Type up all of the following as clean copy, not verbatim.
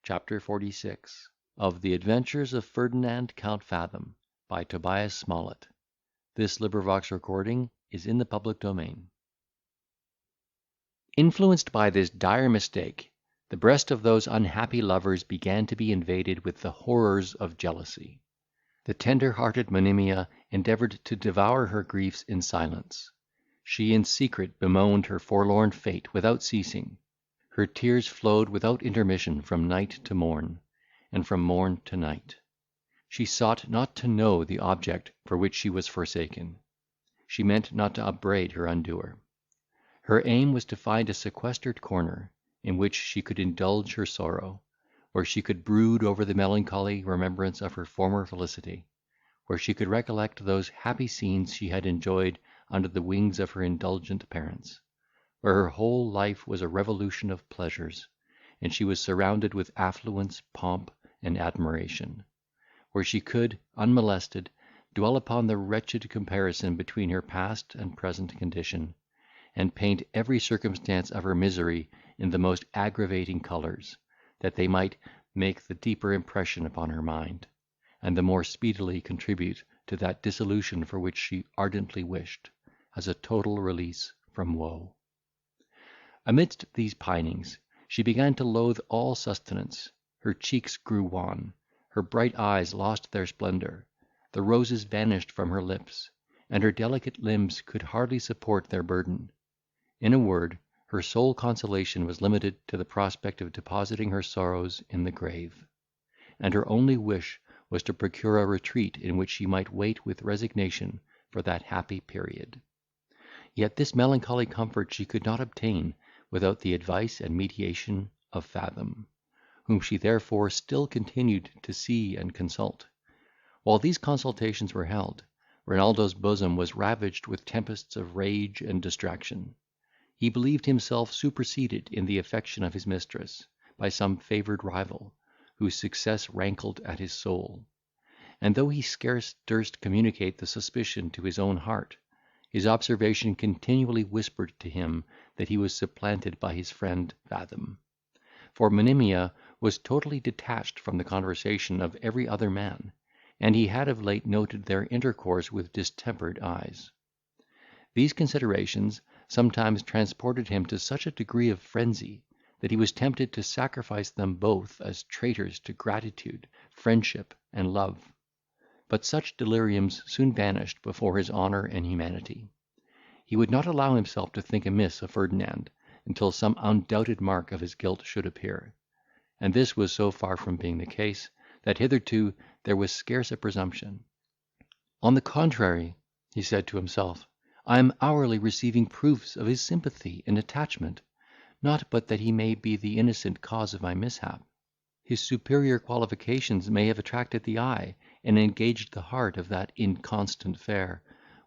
CHAPTER 46 of the Adventures of Ferdinand Count Fathom, by Tobias Smollett. Recording is in the public domain. Influenced by this dire mistake, the breast of those unhappy lovers began to be invaded with the horrors of jealousy. The tender-hearted Monimia endeavoured to devour her griefs in silence. She in secret bemoaned her forlorn fate without ceasing. Her tears flowed without intermission from night to morn, and from morn to night. She sought not to know the object for which she was forsaken. She meant not to upbraid her undoer. Her aim was to find a sequestered corner, in which she could indulge her sorrow, where she could brood over the melancholy remembrance of her former felicity, where she could recollect those happy scenes she had enjoyed under the wings of her indulgent parents, where her whole life was a revolution of pleasures, and she was surrounded with affluence, pomp, and admiration, where she could, unmolested, dwell upon the wretched comparison between her past and present condition, and paint every circumstance of her misery in the most aggravating colours, that they might make the deeper impression upon her mind, and the more speedily contribute to that dissolution for which she ardently wished, as a total release from woe. Amidst these pinings, she began to loathe all sustenance. Her cheeks grew wan, her bright eyes lost their splendour, the roses vanished from her lips, and her delicate limbs could hardly support their burden. In a word, her sole consolation was limited to the prospect of depositing her sorrows in the grave, and her only wish was to procure a retreat in which she might wait with resignation for that happy period. Yet this melancholy comfort she could not obtain without the advice and mediation of Fathom, whom she therefore still continued to see and consult. While these consultations were held, Renaldo's bosom was ravaged with tempests of rage and distraction. He believed himself superseded in the affection of his mistress by some favoured rival, whose success rankled at his soul; and though he scarce durst communicate the suspicion to his own heart, his observation continually whispered to him that he was supplanted by his friend Fathom; for Monimia was totally detached from the conversation of every other man, and he had of late noted their intercourse with distempered eyes. These considerations sometimes transported him to such a degree of frenzy, that he was tempted to sacrifice them both as traitors to gratitude, friendship, and love. But such deliriums soon vanished before his honour and humanity. He would not allow himself to think amiss of Ferdinand, until some undoubted mark of his guilt should appear; and this was so far from being the case, that hitherto there was scarce a presumption. On the contrary, he said to himself, I am hourly receiving proofs of his sympathy and attachment, not but that he may be the innocent cause of my mishap. His superior qualifications may have attracted the eye, and engaged the heart of that inconstant fair,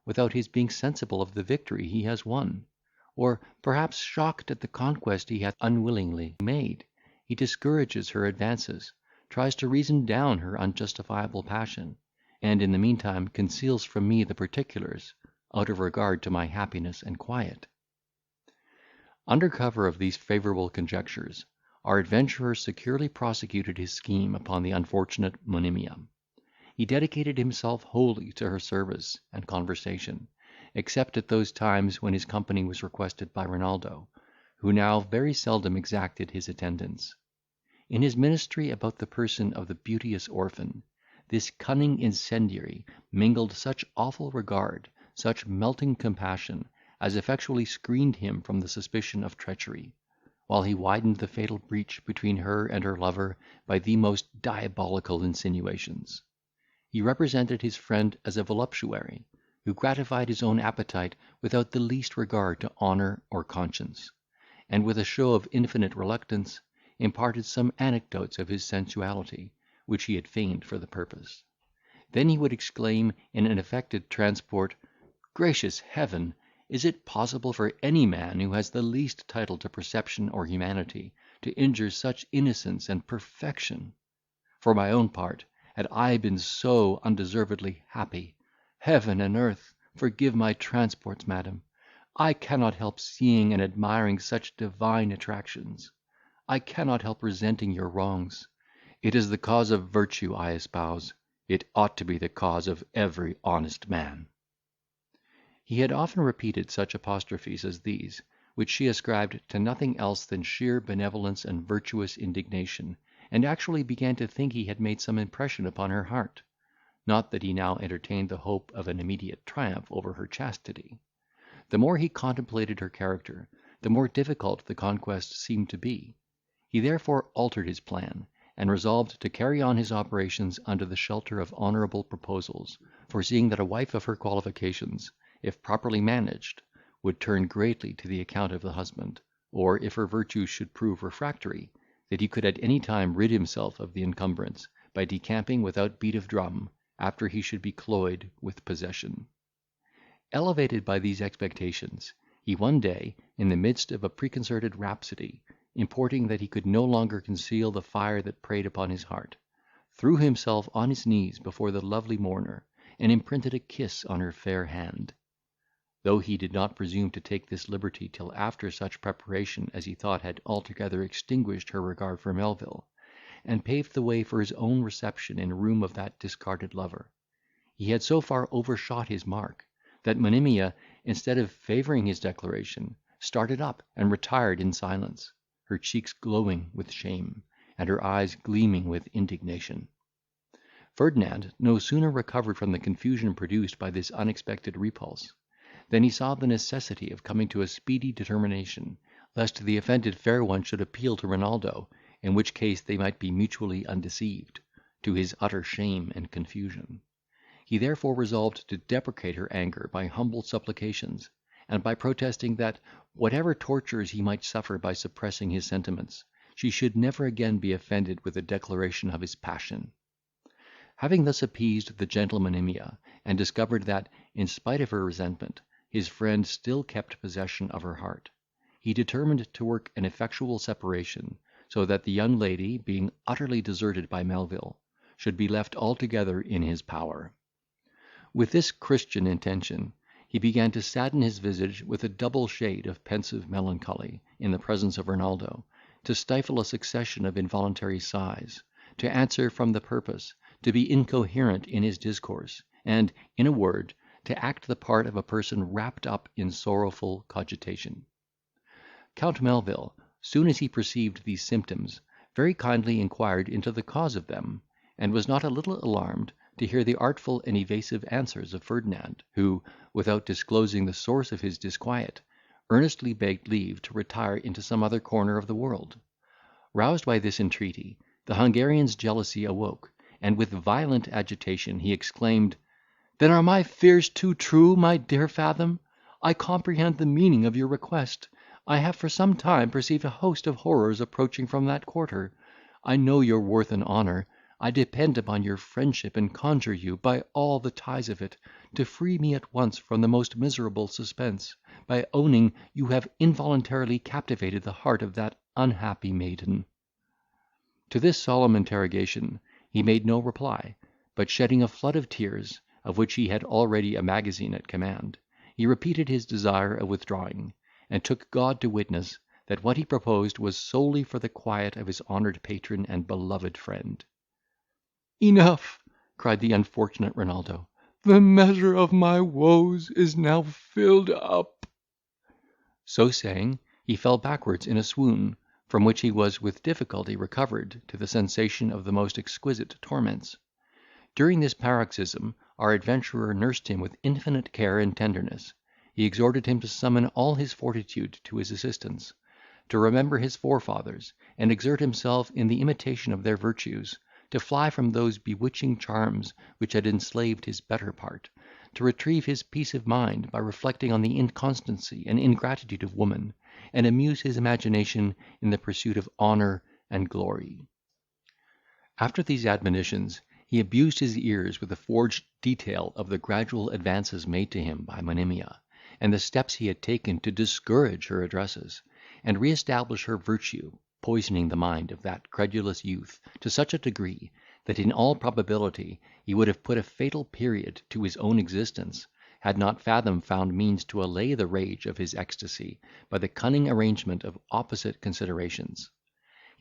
without his being sensible of the victory he has won; or, perhaps, shocked at the conquest he hath unwillingly made, he discourages her advances, tries to reason down her unjustifiable passion, and in the meantime conceals from me the particulars, out of regard to my happiness and quiet. Under cover of these favourable conjectures, our adventurer securely prosecuted his scheme upon the unfortunate Monimia. He dedicated himself wholly to her service and conversation, except at those times when his company was requested by Renaldo, who now very seldom exacted his attendance. In his ministry about the person of the beauteous orphan, this cunning incendiary mingled such awful regard, such melting compassion, as effectually screened him from the suspicion of treachery, while he widened the fatal breach between her and her lover by the most diabolical insinuations. He represented his friend as a voluptuary, who gratified his own appetite without the least regard to honour or conscience, and with a show of infinite reluctance imparted some anecdotes of his sensuality, which he had feigned for the purpose. Then he would exclaim in an affected transport, "Gracious Heaven! Is it possible for any man who has the least title to perception or humanity to injure such innocence and perfection? For my own part, had I been so undeservedly happy, heaven and earth, forgive my transports, madam, I cannot help seeing and admiring such divine attractions. I cannot help resenting your wrongs. It is the cause of virtue I espouse. It ought to be the cause of every honest man." He had often repeated such apostrophes as these, which she ascribed to nothing else than sheer benevolence and virtuous indignation, and actually began to think he had made some impression upon her heart. Not that he now entertained the hope of an immediate triumph over her chastity. The more he contemplated her character, the more difficult the conquest seemed to be. He therefore altered his plan, and resolved to carry on his operations under the shelter of honourable proposals, foreseeing that a wife of her qualifications, if properly managed, would turn greatly to the account of the husband; or, if her virtues should prove refractory, that he could at any time rid himself of the encumbrance, by decamping without beat of drum, after he should be cloyed with possession. Elevated by these expectations, he one day, in the midst of a preconcerted rhapsody, importing that he could no longer conceal the fire that preyed upon his heart, threw himself on his knees before the lovely mourner, and imprinted a kiss on her fair hand. Though he did not presume to take this liberty till after such preparation as he thought had altogether extinguished her regard for Melvil, and paved the way for his own reception in a room of that discarded lover, he had so far overshot his mark, that Monimia, instead of favouring his declaration, started up and retired in silence, her cheeks glowing with shame, and her eyes gleaming with indignation. Ferdinand no sooner recovered from the confusion produced by this unexpected repulse, than he saw the necessity of coming to a speedy determination, lest the offended fair one should appeal to Renaldo, in which case they might be mutually undeceived, to his utter shame and confusion. He therefore resolved to deprecate her anger by humble supplications, and by protesting that, whatever tortures he might suffer by suppressing his sentiments, she should never again be offended with a declaration of his passion. Having thus appeased the gentle Monimia, and discovered that, in spite of her resentment, his friend still kept possession of her heart, he determined to work an effectual separation, so that the young lady, being utterly deserted by Melvil, should be left altogether in his power. With this Christian intention, he began to sadden his visage with a double shade of pensive melancholy in the presence of Renaldo, to stifle a succession of involuntary sighs, to answer from the purpose, to be incoherent in his discourse, and, in a word, to act the part of a person wrapped up in sorrowful cogitation. Count Melvil, soon as he perceived these symptoms, very kindly inquired into the cause of them, and was not a little alarmed to hear the artful and evasive answers of Ferdinand, who, without disclosing the source of his disquiet, earnestly begged leave to retire into some other corner of the world. Roused by this entreaty, the Hungarian's jealousy awoke, and with violent agitation he exclaimed, "Then are my fears too true, my dear Fathom? I comprehend the meaning of your request. I have for some time perceived a host of horrors approaching from that quarter. I know your worth and honour. I depend upon your friendship, and conjure you, by all the ties of it, to free me at once from the most miserable suspense, by owning you have involuntarily captivated the heart of that unhappy maiden." To this solemn interrogation he made no reply, but shedding a flood of tears, of which he had already a magazine at command, he repeated his desire of withdrawing, and took God to witness, that what he proposed was solely for the quiet of his honoured patron and beloved friend. "Enough," cried the unfortunate Renaldo, "the measure of my woes is now filled up." So saying, he fell backwards in a swoon, from which he was with difficulty recovered to the sensation of the most exquisite torments. During this paroxysm, our adventurer nursed him with infinite care and tenderness. He exhorted him to summon all his fortitude to his assistance, to remember his forefathers, and exert himself in the imitation of their virtues, to fly from those bewitching charms which had enslaved his better part, to retrieve his peace of mind by reflecting on the inconstancy and ingratitude of woman, and amuse his imagination in the pursuit of honour and glory. After these admonitions, he abused his ears with a forged detail of the gradual advances made to him by Monimia, and the steps he had taken to discourage her addresses, and re-establish her virtue, poisoning the mind of that credulous youth to such a degree, that in all probability he would have put a fatal period to his own existence, had not Fathom found means to allay the rage of his ecstasy by the cunning arrangement of opposite considerations.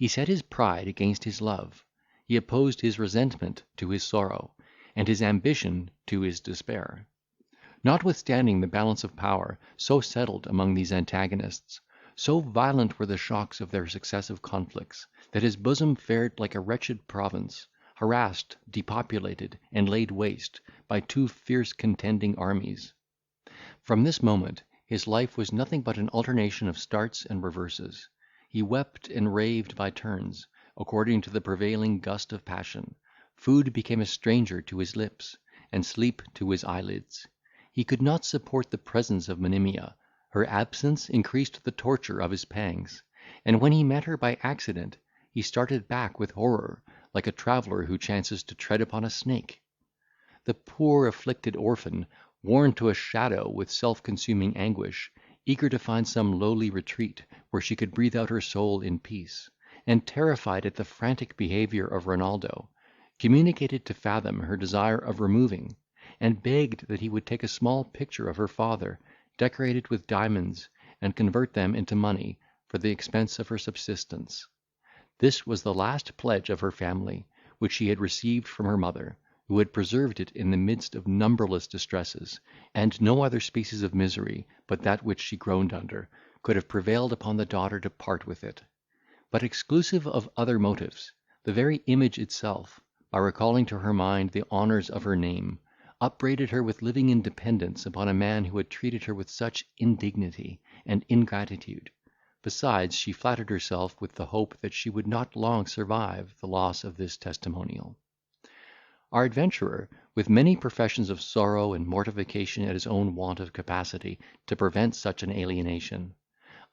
He set his pride against his love. He opposed his resentment to his sorrow, and his ambition to his despair. Notwithstanding the balance of power so settled among these antagonists, so violent were the shocks of their successive conflicts, that his bosom fared like a wretched province, harassed, depopulated, and laid waste by two fierce contending armies. From this moment his life was nothing but an alternation of starts and reverses. He wept and raved by turns, according to the prevailing gust of passion. Food became a stranger to his lips, and sleep to his eyelids. He could not support the presence of Monimia. Her absence increased the torture of his pangs, and when he met her by accident, he started back with horror, like a traveller who chances to tread upon a snake. The poor afflicted orphan, worn to a shadow with self-consuming anguish, eager to find some lowly retreat where she could breathe out her soul in peace, and terrified at the frantic behaviour of Renaldo, communicated to Fathom her desire of removing, and begged that he would take a small picture of her father, decorated with diamonds, and convert them into money for the expense of her subsistence. This was the last pledge of her family, which she had received from her mother, who had preserved it in the midst of numberless distresses, and no other species of misery, but that which she groaned under, could have prevailed upon the daughter to part with it. But exclusive of other motives, the very image itself, by recalling to her mind the honours of her name, upbraided her with living in dependence upon a man who had treated her with such indignity and ingratitude. Besides, she flattered herself with the hope that she would not long survive the loss of this testimonial. Our adventurer, with many professions of sorrow and mortification at his own want of capacity to prevent such an alienation,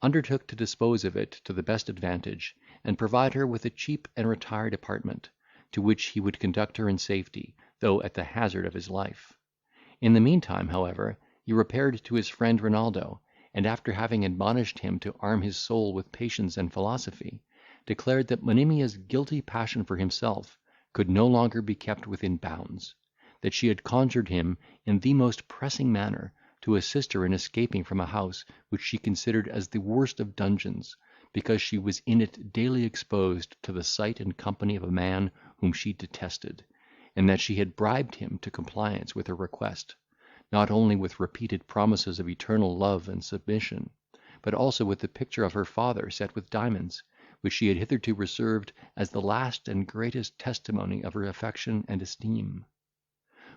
undertook to dispose of it to the best advantage, and provide her with a cheap and retired apartment, to which he would conduct her in safety, though at the hazard of his life. In the meantime, however, he repaired to his friend Renaldo, and after having admonished him to arm his soul with patience and philosophy, declared that Monimia's guilty passion for himself could no longer be kept within bounds; that she had conjured him, in the most pressing manner, to assist her in escaping from a house which she considered as the worst of dungeons, because she was in it daily exposed to the sight and company of a man whom she detested, and that she had bribed him to compliance with her request, not only with repeated promises of eternal love and submission, but also with the picture of her father set with diamonds, which she had hitherto reserved as the last and greatest testimony of her affection and esteem.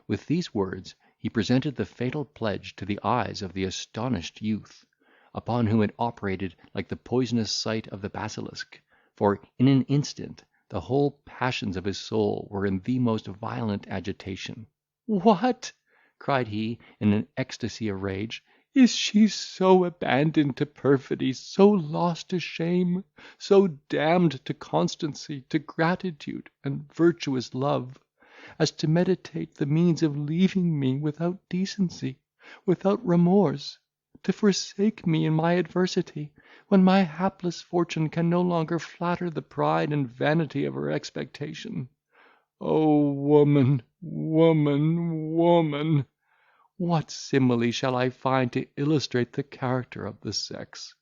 With these words he presented the fatal pledge to the eyes of the astonished youth, upon whom it operated like the poisonous sight of the basilisk, for in an instant the whole passions of his soul were in the most violent agitation. "What!" cried he, in an ecstasy of rage, "is she so abandoned to perfidy, so lost to shame, so damned to constancy, to gratitude, and virtuous love, as to meditate the means of leaving me without decency, without remorse, to forsake me in my adversity, when my hapless fortune can no longer flatter the pride and vanity of her expectation? O woman, woman, woman! What simile shall I find to illustrate the character of the sex?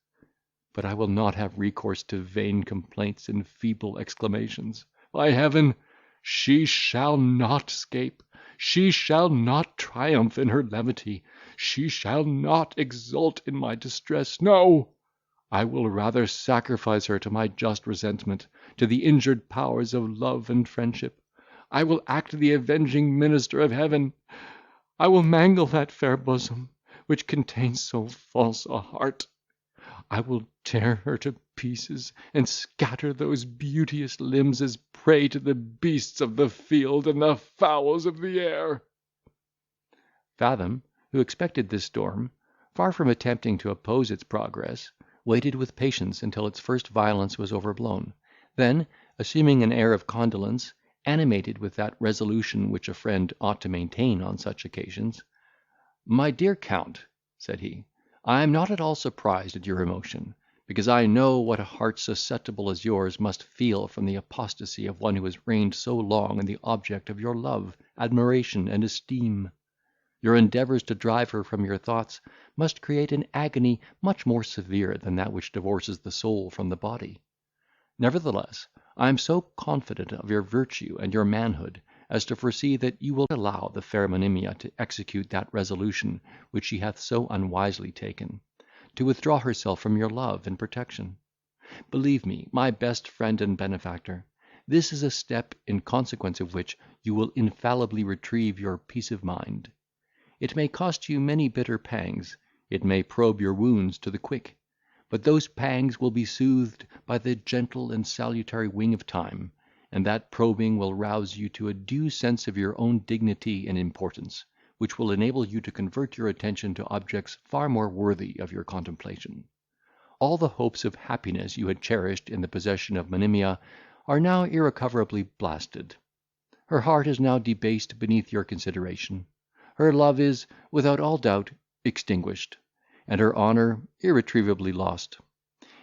But I will not have recourse to vain complaints and feeble exclamations. By heaven! she shall not escape, she shall not triumph in her levity, she shall not exult in my distress. No! I will rather sacrifice her to my just resentment, to the injured powers of love and friendship. I will act the avenging minister of heaven. I will mangle that fair bosom, which contains so false a heart. I will tear her to pieces, and scatter those beauteous limbs as prey to the beasts of the field and the fowls of the air." Fathom, who expected this storm, far from attempting to oppose its progress, waited with patience until its first violence was overblown; then, assuming an air of condolence, animated with that resolution which a friend ought to maintain on such occasions, "My dear Count," said he, "I am not at all surprised at your emotion, because I know what a heart susceptible as yours must feel from the apostasy of one who has reigned so long in the object of your love, admiration, and esteem. Your endeavours to drive her from your thoughts must create an agony much more severe than that which divorces the soul from the body. Nevertheless, I am so confident of your virtue and your manhood, as to foresee that you will allow the fair Monimia to execute that resolution which she hath so unwisely taken, to withdraw herself from your love and protection. Believe me, my best friend and benefactor, this is a step in consequence of which you will infallibly retrieve your peace of mind. It may cost you many bitter pangs, it may probe your wounds to the quick, but those pangs will be soothed by the gentle and salutary wing of time, and that probing will rouse you to a due sense of your own dignity and importance, which will enable you to convert your attention to objects far more worthy of your contemplation. All the hopes of happiness you had cherished in the possession of Monimia are now irrecoverably blasted. Her heart is now debased beneath your consideration. Her love is, without all doubt, extinguished, and her honour irretrievably lost;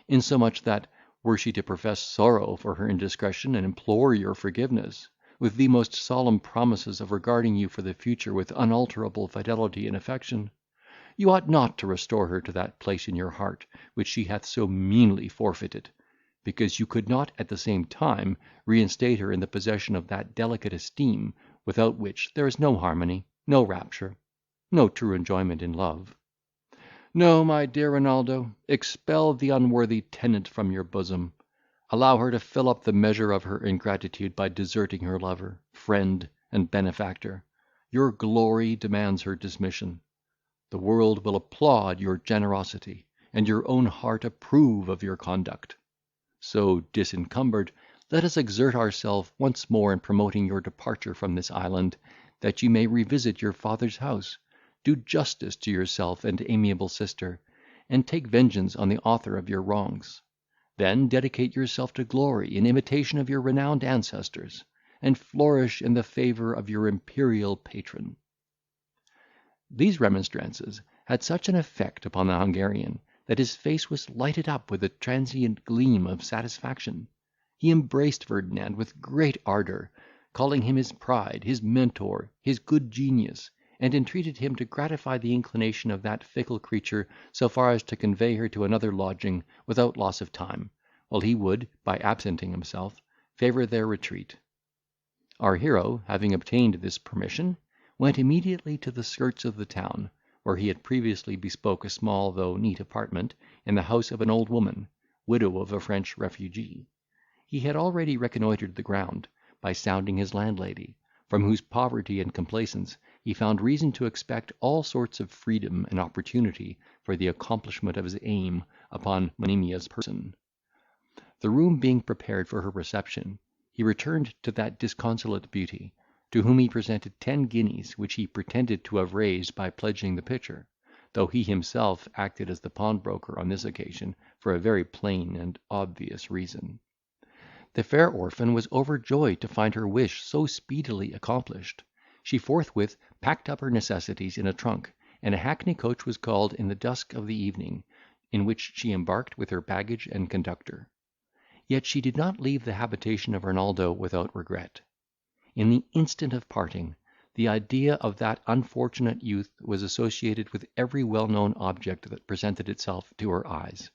insomuch that, were she to profess sorrow for her indiscretion, and implore your forgiveness, with the most solemn promises of regarding you for the future with unalterable fidelity and affection, you ought not to restore her to that place in your heart which she hath so meanly forfeited, because you could not at the same time reinstate her in the possession of that delicate esteem, without which there is no harmony, no rapture, no true enjoyment in love. No, my dear Renaldo, expel the unworthy tenant from your bosom. Allow her to fill up the measure of her ingratitude by deserting her lover, friend, and benefactor. Your glory demands her dismission. The world will applaud your generosity, and your own heart approve of your conduct. So disencumbered, let us exert ourselves once more in promoting your departure from this island, that you may revisit your father's house, do justice to yourself and amiable sister, and take vengeance on the author of your wrongs. Then dedicate yourself to glory in imitation of your renowned ancestors, and flourish in the favour of your imperial patron." These remonstrances had such an effect upon the Hungarian, that his face was lighted up with a transient gleam of satisfaction. He embraced Ferdinand with great ardour, calling him his pride, his mentor, his good genius, and entreated him to gratify the inclination of that fickle creature so far as to convey her to another lodging without loss of time, while he would, by absenting himself, favour their retreat. Our hero, having obtained this permission, went immediately to the skirts of the town, where he had previously bespoke a small though neat apartment in the house of an old woman, widow of a French refugee. He had already reconnoitred the ground, by sounding his landlady, from whose poverty and complaisance he found reason to expect all sorts of freedom and opportunity for the accomplishment of his aim upon Monimia's person. The room being prepared for her reception, he returned to that disconsolate beauty, to whom he presented 10 guineas, which he pretended to have raised by pledging the pitcher, though he himself acted as the pawnbroker on this occasion for a very plain and obvious reason. The fair orphan was overjoyed to find her wish so speedily accomplished. She forthwith packed up her necessities in a trunk, and a hackney coach was called in the dusk of the evening, in which she embarked with her baggage and conductor. Yet she did not leave the habitation of Renaldo without regret. In the instant of parting, the idea of that unfortunate youth was associated with every well-known object that presented itself to her eyes,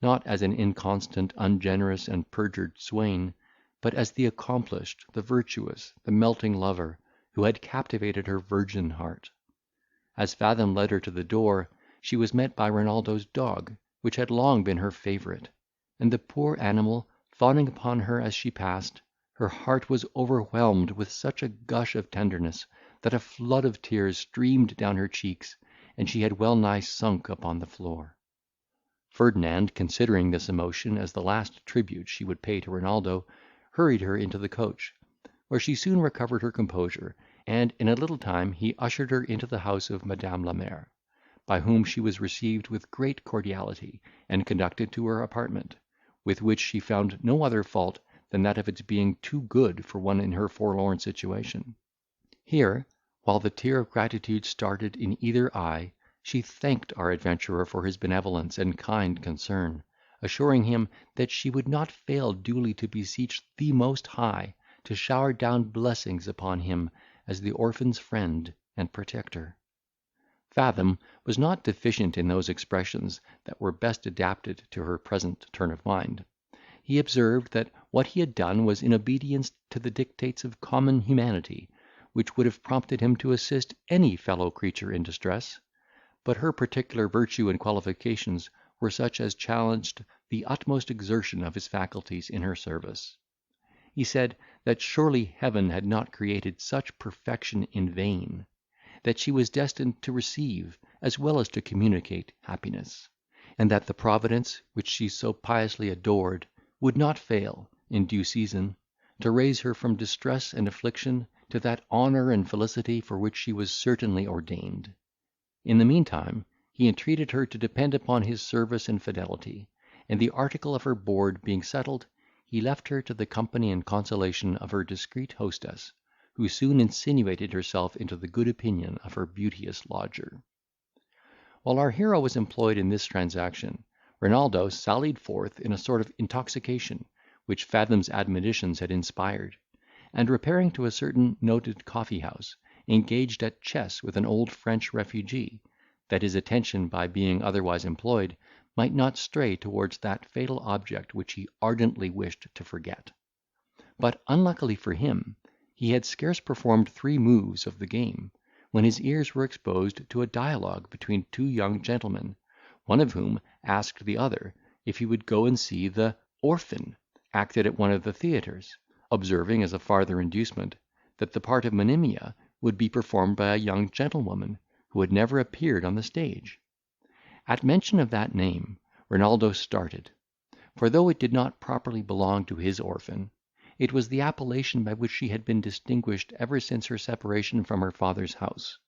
not as an inconstant, ungenerous, and perjured swain, but as the accomplished, the virtuous, the melting lover, who had captivated her virgin heart. As Fathom led her to the door, she was met by Renaldo's dog, which had long been her favourite, and the poor animal, fawning upon her as she passed, her heart was overwhelmed with such a gush of tenderness, that a flood of tears streamed down her cheeks, and she had well nigh sunk upon the floor. Ferdinand, considering this emotion as the last tribute she would pay to Renaldo, hurried her into the coach, where she soon recovered her composure, and in a little time he ushered her into the house of Madame la Mère, by whom she was received with great cordiality, and conducted to her apartment, with which she found no other fault than that of its being too good for one in her forlorn situation. Here, while the tear of gratitude started in either eye, she thanked our adventurer for his benevolence and kind concern, assuring him that she would not fail duly to beseech the Most High to shower down blessings upon him as the orphan's friend and protector. Fathom was not deficient in those expressions that were best adapted to her present turn of mind. He observed, that what he had done was in obedience to the dictates of common humanity, which would have prompted him to assist any fellow creature in distress; but her particular virtue and qualifications were such as challenged the utmost exertion of his faculties in her service. He said, that surely Heaven had not created such perfection in vain; that she was destined to receive, as well as to communicate, happiness; and that the Providence, which she so piously adored, would not fail, in due season, to raise her from distress and affliction to that honour and felicity for which she was certainly ordained. In the meantime, he entreated her to depend upon his service and fidelity; and the article of her board being settled, he left her to the company and consolation of her discreet hostess, who soon insinuated herself into the good opinion of her beauteous lodger. While our hero was employed in this transaction, Renaldo sallied forth in a sort of intoxication, which Fathom's admonitions had inspired, and, repairing to a certain noted coffee house, engaged at chess with an old French refugee, that his attention, by being otherwise employed, might not stray towards that fatal object which he ardently wished to forget. But, unluckily for him, he had scarce performed 3 moves of the game, when his ears were exposed to a dialogue between 2 young gentlemen, one of whom asked the other if he would go and see the Orphan acted at one of the theatres, observing, as a farther inducement, that the part of Monimia would be performed by a young gentlewoman, who had never appeared on the stage. At mention of that name, Renaldo started; for though it did not properly belong to his Orphan, it was the appellation by which she had been distinguished ever since her separation from her father's house,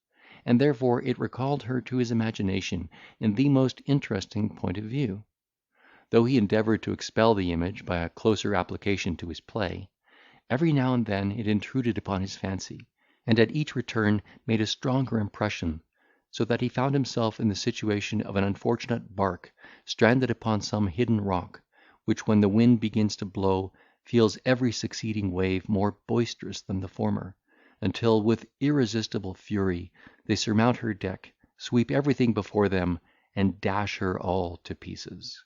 and therefore it recalled her to his imagination in the most interesting point of view. Though he endeavoured to expel the image by a closer application to his play, every now and then it intruded upon his fancy, and at each return made a stronger impression, so that he found himself in the situation of an unfortunate bark stranded upon some hidden rock, which, when the wind begins to blow, feels every succeeding wave more boisterous than the former, until, with irresistible fury, they surmount her deck, sweep everything before them, and dash her all to pieces.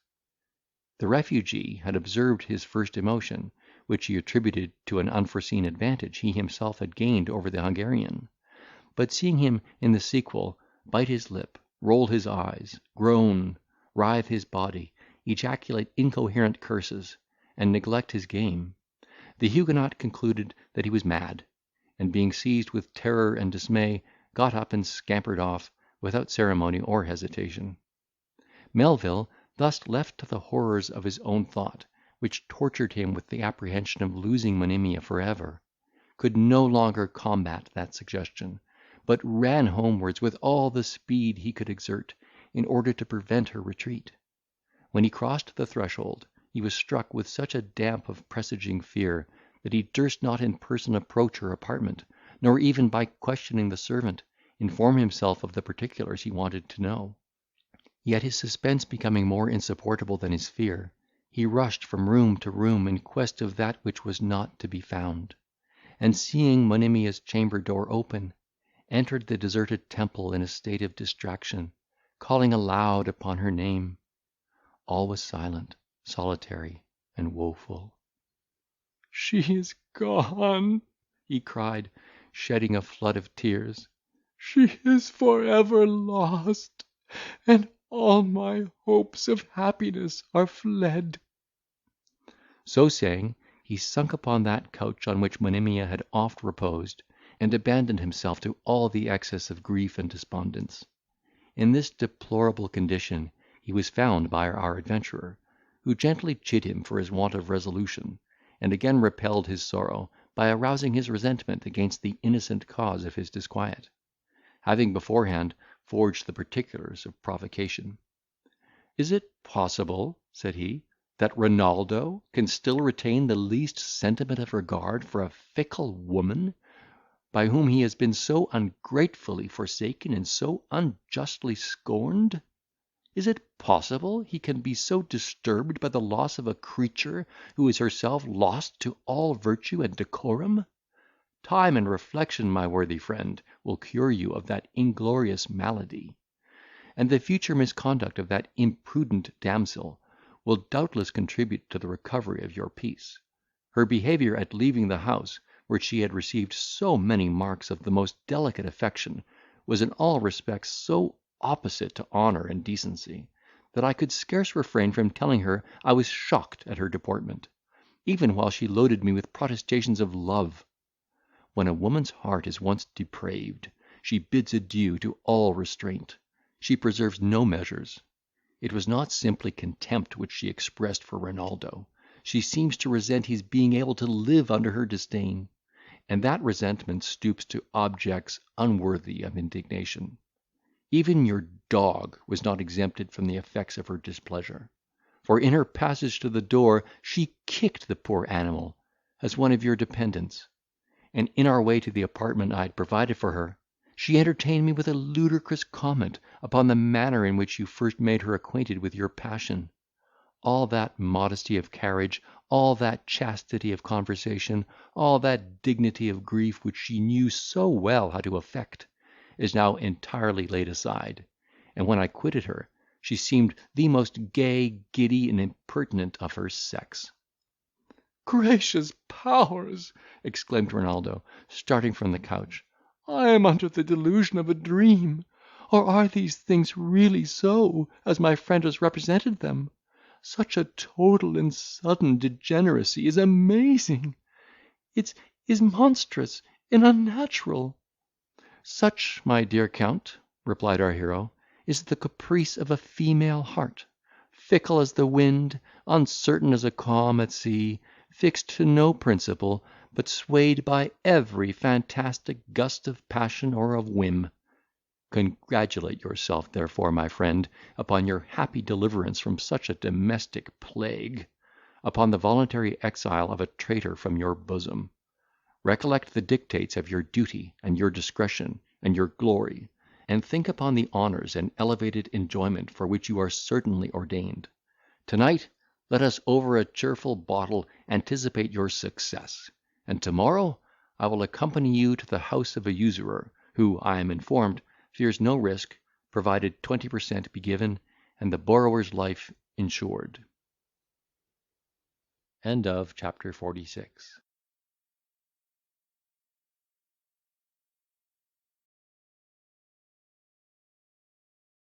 The refugee had observed his first emotion, which he attributed to an unforeseen advantage he himself had gained over the Hungarian; but seeing him in the sequel bite his lip, roll his eyes, groan, writhe his body, ejaculate incoherent curses, and neglect his game, the Huguenot concluded that he was mad, and, being seized with terror and dismay, got up and scampered off, without ceremony or hesitation. Melvil, thus left to the horrors of his own thought, which tortured him with the apprehension of losing Monimia for ever, could no longer combat that suggestion, but ran homewards with all the speed he could exert, in order to prevent her retreat. When he crossed the threshold, he was struck with such a damp of presaging fear, that he durst not in person approach her apartment, nor even, by questioning the servant, inform himself of the particulars he wanted to know. Yet, his suspense becoming more insupportable than his fear, he rushed from room to room in quest of that which was not to be found, and, seeing Monimia's chamber door open, entered the deserted temple in a state of distraction, calling aloud upon her name. All was silent, solitary, and woeful. "She is gone," he cried, shedding a flood of tears. "She is for ever lost, and all my hopes of happiness are fled." So saying, he sunk upon that couch on which Monimia had oft reposed, and abandoned himself to all the excess of grief and despondence. In this deplorable condition he was found by our adventurer, who gently chid him for his want of resolution, and again repelled his sorrow by arousing his resentment against the innocent cause of his disquiet, having beforehand forged the particulars of provocation. "Is it possible," said he, "that Renaldo can still retain the least sentiment of regard for a fickle woman, by whom he has been so ungratefully forsaken and so unjustly scorned? Is it possible he can be so disturbed by the loss of a creature who is herself lost to all virtue and decorum? Time and reflection, my worthy friend, will cure you of that inglorious malady; and the future misconduct of that imprudent damsel will doubtless contribute to the recovery of your peace. Her behaviour at leaving the house, where she had received so many marks of the most delicate affection, was in all respects so opposite to honour and decency, that I could scarce refrain from telling her I was shocked at her deportment, even while she loaded me with protestations of love. When a woman's heart is once depraved, she bids adieu to all restraint. She preserves no measures. It was not simply contempt which she expressed for Renaldo. She seems to resent his being able to live under her disdain, and that resentment stoops to objects unworthy of indignation. Even your dog was not exempted from the effects of her displeasure; for in her passage to the door she kicked the poor animal, as one of your dependents; and in our way to the apartment I had provided for her, she entertained me with a ludicrous comment upon the manner in which you first made her acquainted with your passion. All that modesty of carriage, all that chastity of conversation, all that dignity of grief which she knew so well how to affect, is now entirely laid aside; and when I quitted her, she seemed the most gay, giddy, and impertinent of her sex. "Gracious powers!" exclaimed Renaldo, starting from the couch, "I am under the delusion of a dream, or are these things really so, as my friend has represented them? Such a total and sudden degeneracy is amazing! Is monstrous and unnatural." "Such, my dear Count," replied our hero, "is the caprice of a female heart, fickle as the wind, uncertain as a calm at sea, fixed to no principle, but swayed by every fantastic gust of passion or of whim. Congratulate yourself, therefore, my friend, upon your happy deliverance from such a domestic plague, upon the voluntary exile of a traitor from your bosom. Recollect the dictates of your duty, and your discretion, and your glory, and think upon the honours and elevated enjoyment for which you are certainly ordained. To-night let us over a cheerful bottle anticipate your success, and to-morrow I will accompany you to the house of a usurer, who, I am informed, fears no risk, provided 20 per cent be given, and the borrower's life insured. End of Chapter 46.